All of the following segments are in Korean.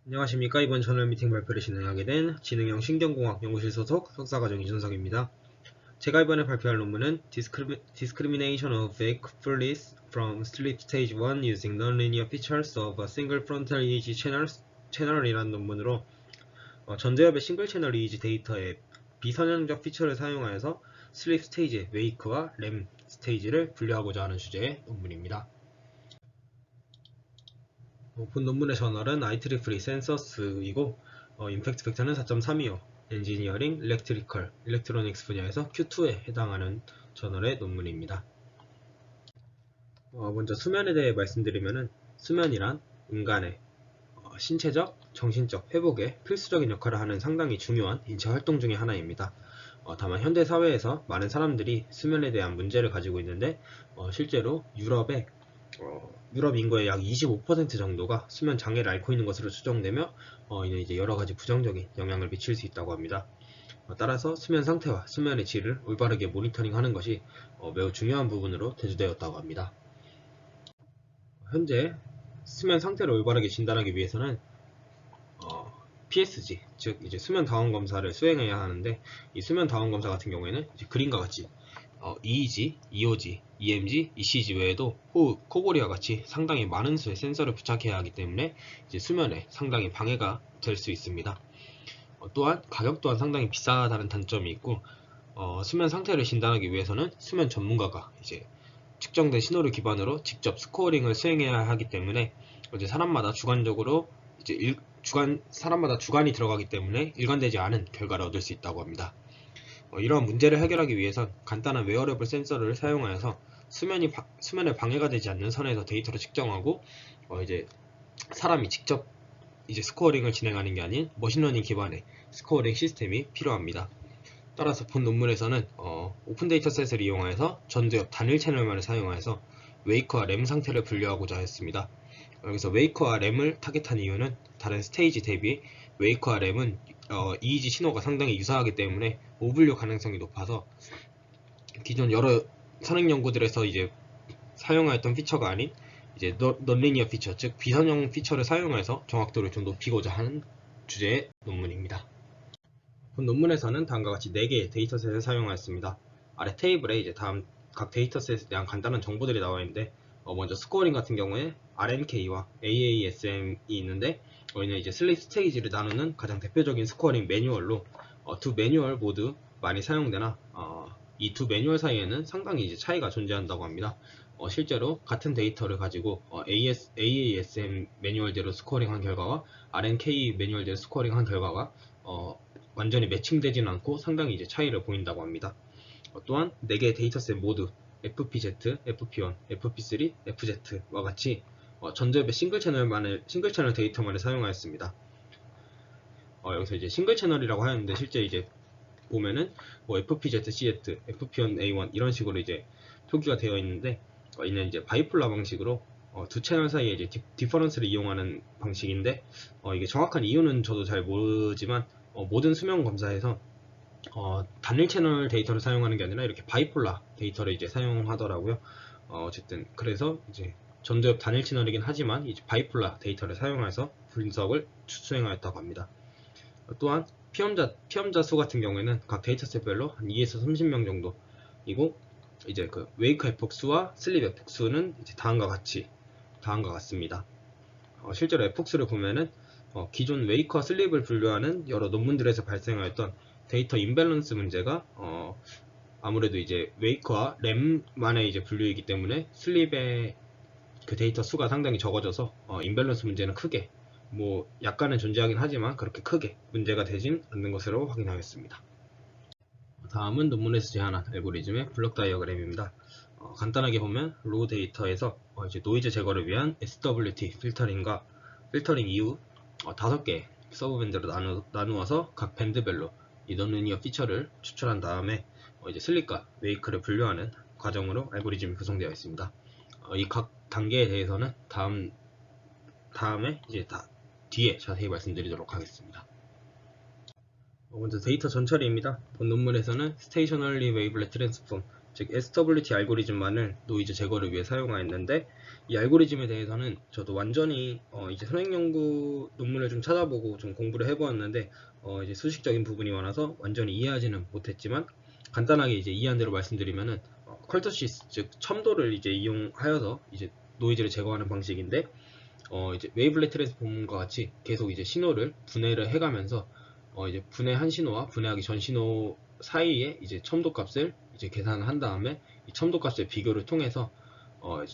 안녕하십니까. 이번 저널 미팅 발표를 진행하게 된 지능형 신경공학 연구실 소속 석사과정 이준석입니다. 제가 이번에 발표할 논문은 Discrimination of Wakefulness from Sleep Stage 1 using Nonlinear Features of a Single Frontal EEG Channel이라는 논문으로 전두엽의 싱글 채널 EEG 데이터의 비선형적 피처를 사용하여서 슬립 스테이지, 웨이크와 렘 스테이지를 분류하고자 하는 주제의 논문입니다. 본 논문의 저널은 IEEE 센서스이고 임팩트 팩터는 4.3이요. 엔지니어링, 일렉트리컬, 일렉트로닉스 분야에서 Q2에 해당하는 저널의 논문입니다. 먼저 수면에 대해 말씀드리면은 수면이란 인간의 신체적, 정신적 회복에 필수적인 역할을 하는 상당히 중요한 인체 활동 중의 하나입니다. 다만 현대 사회에서 많은 사람들이 수면에 대한 문제를 가지고 있는데 실제로 유럽 인구의 약 25% 정도가 수면 장애를 앓고 있는 것으로 추정되며 이는 이제 여러 가지 부정적인 영향을 미칠 수 있다고 합니다. 따라서 수면 상태와 수면의 질을 올바르게 모니터링하는 것이 매우 중요한 부분으로 대두되었다고 합니다. 현재 수면 상태를 올바르게 진단하기 위해서는 PSG, 즉 이제 수면 다원 검사를 수행해야 하는데 이 수면 다원 검사 같은 경우에는 이제 그림과 같이 EEG, EOG, EMG, ECG 외에도 호흡, 코골이와 같이 상당히 많은 수의 센서를 부착해야 하기 때문에 이제 수면에 상당히 방해가 될 수 있습니다. 또한 가격 또한 상당히 비싸다는 단점이 있고 수면 상태를 진단하기 위해서는 수면 전문가가 이제 측정된 신호를 기반으로 직접 스코어링을 수행해야 하기 때문에 이제 사람마다 주관적으로 이제 사람마다 주관이 들어가기 때문에 일관되지 않은 결과를 얻을 수 있다고 합니다. 이러한 문제를 해결하기 위해선 간단한 웨어러블 센서를 사용하여서 수면에 방해가 되지 않는 선에서 데이터를 측정하고 이제 사람이 직접 이제 스코어링을 진행하는 게 아닌 머신러닝 기반의 스코어링 시스템이 필요합니다. 따라서 본 논문에서는 오픈 데이터셋을 이용하여서 전두엽 단일 채널만을 사용하여서 웨이크와 렘 상태를 분류하고자 했습니다. 여기서 웨이크와 렘을 타겟한 이유는 다른 스테이지 대비 웨이크와 렘은 EEG 신호가 상당히 유사하기 때문에 오분류 가능성이 높아서 기존 여러 선행 연구들에서 이제 사용하였던 피처가 아닌 이제 넌리니어 피처, 즉 비선형 피처를 사용해서 정확도를 좀 높이고자 하는 주제의 논문입니다. 본 논문에서는 다음과 같이 4개의 데이터셋을 사용하였습니다. 아래 테이블에 이제 다음 각 데이터셋에 대한 간단한 정보들이 나와 있는데 먼저 스코어링 같은 경우에 RNK와 AASM이 있는데 저희는 이제 슬립 스테이지를 나누는 가장 대표적인 스코어링 매뉴얼로 두 매뉴얼 모두 많이 사용되나 이 두 매뉴얼 사이에는 상당히 이제 차이가 존재한다고 합니다. 실제로 같은 데이터를 가지고 AASM 매뉴얼대로 스코어링한 결과와 RNK 매뉴얼대로 스코어링한 결과가 완전히 매칭되지는 않고 상당히 이제 차이를 보인다고 합니다. 또한 4개의 데이터셋 모두 FPZ, FP1, FP3, FZ와 같이 전두엽의 싱글 채널 데이터만을 사용하였습니다. 여기서 이제 싱글 채널이라고 하는데 실제 이제 보면은 뭐 FPZ, CZ, FP1, A1 이런 식으로 이제 표기가 되어 있는데 이는 이제 바이폴라 방식으로 두 채널 사이에 이제 디퍼런스를 이용하는 방식인데 이게 정확한 이유는 저도 잘 모르지만 모든 수면 검사에서 단일 채널 데이터를 사용하는 게 아니라 이렇게 바이폴라 데이터를 이제 사용하더라고요. 어쨌든 그래서 이제 전두엽 단일 채널이긴 하지만 이제 바이폴라 데이터를 사용해서 분석을 수행하였다고 합니다. 또한 피험자 수 같은 경우에는 각 데이터셋별로 한 2에서 30명 정도이고 이제 그 웨이크 에폭수와 슬립 에폭수는 이제 다음과 같습니다. 실제로 에폭수를 보면은 기존 웨이크와 슬립을 분류하는 여러 논문들에서 발생하였던 데이터 임밸런스 문제가 아무래도 이제 웨이크와 렘만의 이제 분류이기 때문에 슬립의 그 데이터 수가 상당히 적어져서 임밸런스 문제는 크게 뭐 약간은 존재하긴 하지만 그렇게 크게 문제가 되진 않는 것으로 확인하였습니다. 다음은 논문에서 제안한 알고리즘의 블록 다이어그램입니다. 간단하게 보면 로우 데이터에서 이제 노이즈 제거를 위한 SWT 필터링과 필터링 이후 5개 서브 밴드로 나누어서 각 밴드별로 이 넌리니어 피처를 추출한 다음에 이제 슬립과 웨이크를 분류하는 과정으로 알고리즘이 구성되어 있습니다. 이 각 단계에 대해서는 다음에 이제 뒤에 자세히 말씀드리도록 하겠습니다. 먼저 데이터 전처리입니다. 본 논문에서는 Stationary Wavelet Transform 즉 SWT 알고리즘만을 노이즈 제거를 위해 사용하였는데, 이 알고리즘에 대해서는 저도 완전히 이제 선행 연구 논문을 좀 찾아보고 좀 공부를 해보았는데, 이제 수식적인 부분이 많아서 완전히 이해하지는 못했지만, 간단하게 이제 이해한 대로 말씀드리면은 컬터시스, 즉 첨도를 이제 이용하여서 이제 노이즈를 제거하는 방식인데, 이제 웨이블렛 트랜스폼과 같이 계속 이제 신호를 분해를 해가면서 이제 분해한 신호와 분해하기 전 신호 사이에 이제 첨도 값을 이제 계산을 한 다음에 이 첨도 값의 비교를 통해서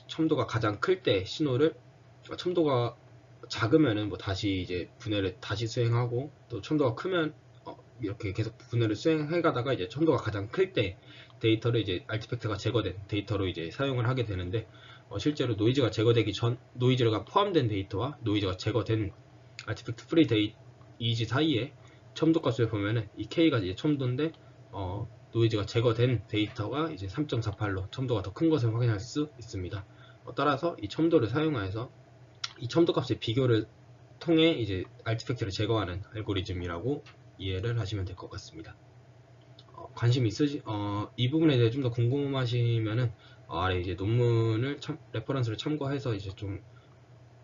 첨도가 가장 클 때 신호를, 첨도가 작으면은 뭐 다시 이제 분해를 다시 수행하고, 또 첨도가 크면 이렇게 계속 분해를 수행해 가다가 이제 첨도가 가장 클 때 데이터를 이제 아티팩트가 제거된 데이터로 이제 사용을 하게 되는데, 실제로 노이즈가 제거되기 전, 노이즈가 포함된 데이터와 노이즈가 제거된 아티팩트 프리 이지 사이에 첨도 값을 보면은 이 K가 이제 첨도인데, 노이즈가 제거된 데이터가 이제 3.48로 첨도가 더 큰 것을 확인할 수 있습니다. 따라서 이 첨도를 사용하여서 이 첨도 값의 비교를 통해 이제 아티팩트를 제거하는 알고리즘이라고 이해를 하시면 될 것 같습니다. 관심 있으시, 이 부분에 대해 좀 더 궁금하시면은 아래 이제 논문을 레퍼런스를 참고해서 이제 좀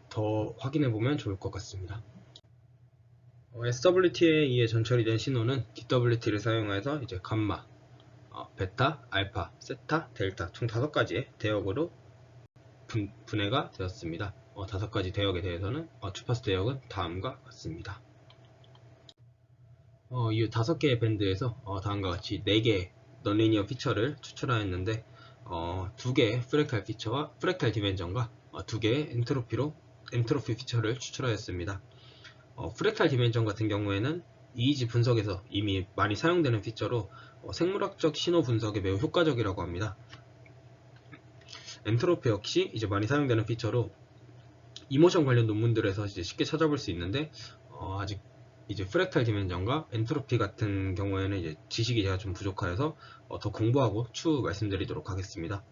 더 확인해 보면 좋을 것 같습니다. SWT에 의해 전처리 된 신호는 DWT를 사용해서 이제 감마, 베타, 알파, 세타, 델타 총 5가지의 대역으로 분해가 되었습니다. 5가지 대역에 대해서는 주파수 대역은 다음과 같습니다. 이 5개의 밴드에서 다음과 같이 4개의 넌리니어 피처를 추출하였는데, 2개의 프랙탈 피처와 프랙탈 디멘전과 2개의 엔트로피 피처를 추출하였습니다. 프랙탈 디멘전 같은 경우에는 EEG 분석에서 이미 많이 사용되는 피처로 생물학적 신호 분석에 매우 효과적이라고 합니다. 엔트로피 역시 이제 많이 사용되는 피처로 이모션 관련 논문들에서 이제 쉽게 찾아볼 수 있는데, 아직 이제 프랙탈 디멘전과 엔트로피 같은 경우에는 이제 지식이 제가 좀 부족하여서 더 공부하고 추후 말씀드리도록 하겠습니다.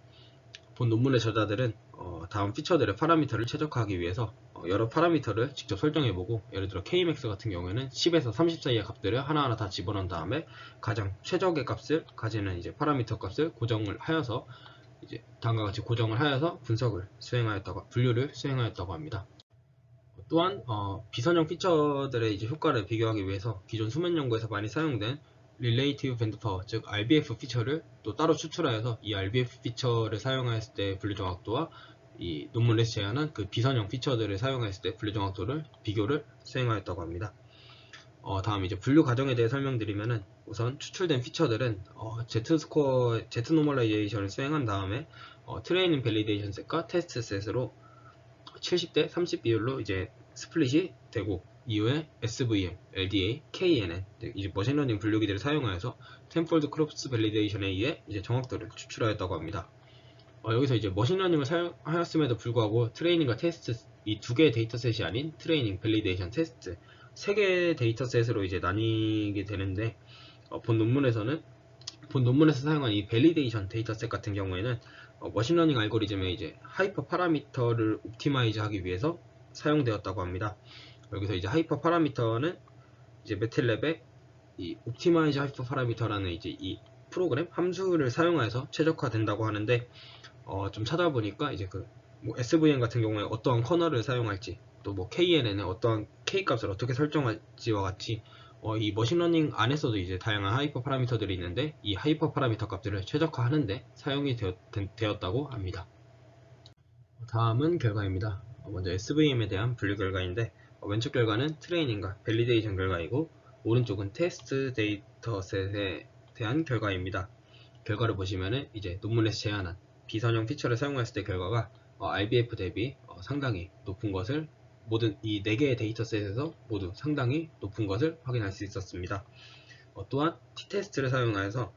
본 논문의 저자들은 다음 피처들의 파라미터를 최적화하기 위해서 여러 파라미터를 직접 설정해보고, 예를 들어 Kmax 같은 경우에는 10에서 30 사이의 값들을 하나하나 다 집어넣은 다음에 가장 최적의 값을 가지는 이제 파라미터 값을 고정을 하여서 이제 다음과 같이 고정을 하여서 분류를 수행하였다고 합니다. 또한 비선형 피처들의 이제 효과를 비교하기 위해서 기존 수면 연구에서 많이 사용된 Relative Band Power, 즉 RBF 피처를 또 따로 추출하여서 이 RBF 피처를 사용하였을 때 분류 정확도와 이 논문에서 제안한 그 비선형 피처들을 사용했을 때 분류 정확도를 비교를 수행하였다고 합니다. 다음 이제 분류 과정에 대해 설명드리면은, 우선 추출된 피처들은 Z 노멀라이제이션을 수행한 다음에 트레이닝 밸리데이션 셋과 테스트 셋으로 70대 30 비율로 이제 스플릿이 되고, 이후에 SVM, LDA, KNN 이제 머신러닝 분류기들을 사용하여서 텐폴드 크로스 밸리데이션에 의해 이제 정확도를 추출하였다고 합니다. 여기서 이제 머신러닝을 사용하였음에도 불구하고 트레이닝과 테스트 이 2개의 데이터셋이 아닌 트레이닝, 밸리데이션, 테스트 3개의 데이터셋으로 이제 나뉘게 되는데, 본 논문에서 사용한 이 밸리데이션 데이터셋 같은 경우에는 머신러닝 알고리즘의 이제 하이퍼 파라미터를 옵티마이즈 하기 위해서 사용되었다고 합니다. 여기서 이제 하이퍼 파라미터는 이제 매틀랩의 이 옵티마이즈 하이퍼 파라미터라는 이제 이 프로그램 함수를 사용해서 최적화된다고 하는데, 좀 찾아보니까 이제 뭐 SVM 같은 경우에 어떠한 커널을 사용할지, 또 뭐 KNN에 어떠한 K 값을 어떻게 설정할지와 같이 이 머신러닝 안에서도 이제 다양한 하이퍼 파라미터들이 있는데, 이 하이퍼 파라미터 값들을 최적화하는데 사용이 되었다고 합니다. 다음은 결과입니다. 먼저 SVM에 대한 분류 결과인데, 왼쪽 결과는 트레이닝과 밸리데이션 결과이고, 오른쪽은 테스트 데이터셋에 대한 결과입니다. 결과를 보시면은 이제 논문에서 제안한 비선형 피처를 사용했을 때 결과가 RBF 대비 상당히 높은 것을, 모든 이 4개의 데이터셋에서 모두 상당히 높은 것을 확인할 수 있었습니다. 또한 T-테스트를 사용하여서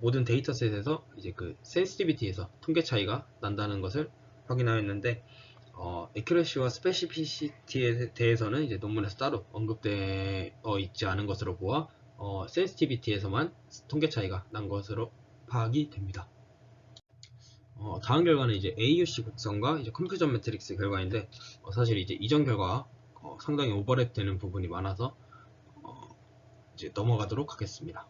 모든 데이터셋에서 이제 그 센시티비티에서 통계 차이가 난다는 것을 확인하였는데, 에큐러시와 스페시피시티에 대해서는 이제 논문에서 따로 언급되어 있지 않은 것으로 보아 센시티비티에서만 통계 차이가 난 것으로 파악이 됩니다. 다음 결과는 이제 AUC 곡선과 이제 컴퓨전 매트릭스 결과인데, 사실 이제 이전 결과와 상당히 오버랩되는 부분이 많아서 이제 넘어가도록 하겠습니다.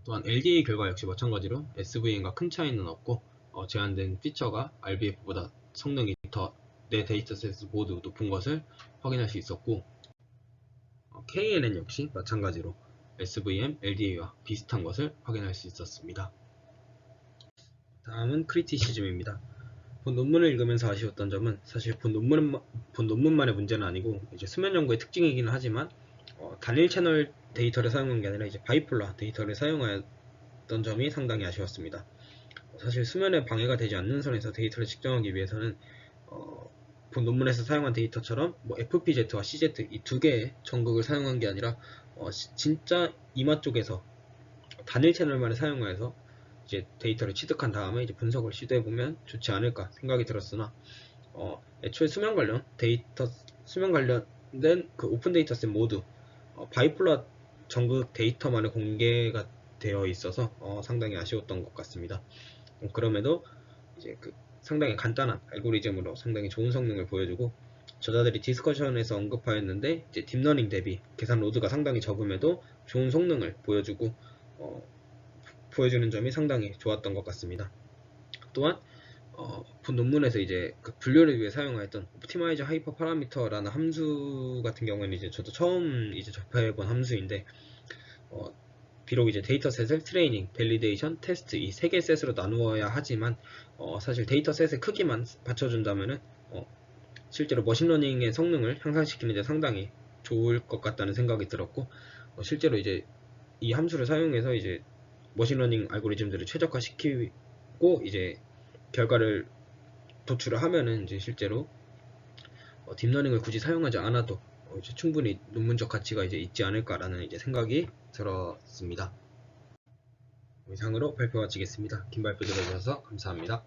또한 LDA 결과 역시 마찬가지로 SVM과 큰 차이는 없고 제한된 피처가 RBF보다 성능이 더 내 데이터셋 모두 높은 것을 확인할 수 있었고, KNN 역시 마찬가지로 SVM, LDA와 비슷한 것을 확인할 수 있었습니다. 다음은 크리티시즘입니다. 본 논문을 읽으면서 아쉬웠던 점은 사실 본 논문만의 문제는 아니고 이제 수면 연구의 특징이기는 하지만 단일 채널 데이터를 사용한 게 아니라 이제 바이폴라 데이터를 사용하였던 점이 상당히 아쉬웠습니다. 사실 수면에 방해가 되지 않는 선에서 데이터를 측정하기 위해서는 본 논문에서 사용한 데이터처럼 뭐 FPZ와 CZ 이 두 개의 전극을 사용한 게 아니라 진짜 이마 쪽에서 단일 채널만을 사용하여서 이제 데이터를 취득한 다음에 이제 분석을 시도해보면 좋지 않을까 생각이 들었으나 애초에 수면 관련된 그 오픈 데이터셋 모두 바이폴라 전극 데이터만의 공개가 되어 있어서 상당히 아쉬웠던 것 같습니다. 그럼에도 이제 그 상당히 간단한 알고리즘으로 상당히 좋은 성능을 보여주고, 저자들이 디스커션에서 언급하였는데 이제 딥러닝 대비 계산 로드가 상당히 적음에도 좋은 성능을 보여주는 점이 상당히 좋았던 것 같습니다. 또한 본 논문에서 이제 그 분류를 위해 사용하였던 옵티마이즈 하이퍼 파라미터라는 함수 같은 경우는 이제 저도 처음 이제 접해본 함수인데, 비록 이제 데이터셋을 트레이닝, 밸리데이션, 테스트 이 세 개의 셋으로 나누어야 하지만 사실 데이터셋의 크기만 받쳐준다면은 실제로 머신러닝의 성능을 향상시키는 데 상당히 좋을 것 같다는 생각이 들었고, 실제로 이제 이 함수를 사용해서 이제 머신러닝 알고리즘들을 최적화시키고 이제 결과를 도출을 하면은 이제 실제로 딥러닝을 굳이 사용하지 않아도 이제 충분히 논문적 가치가 이제 있지 않을까라는 이제 생각이 들었습니다. 이상으로 발표 마치겠습니다. 긴 발표 들어주셔서 감사합니다.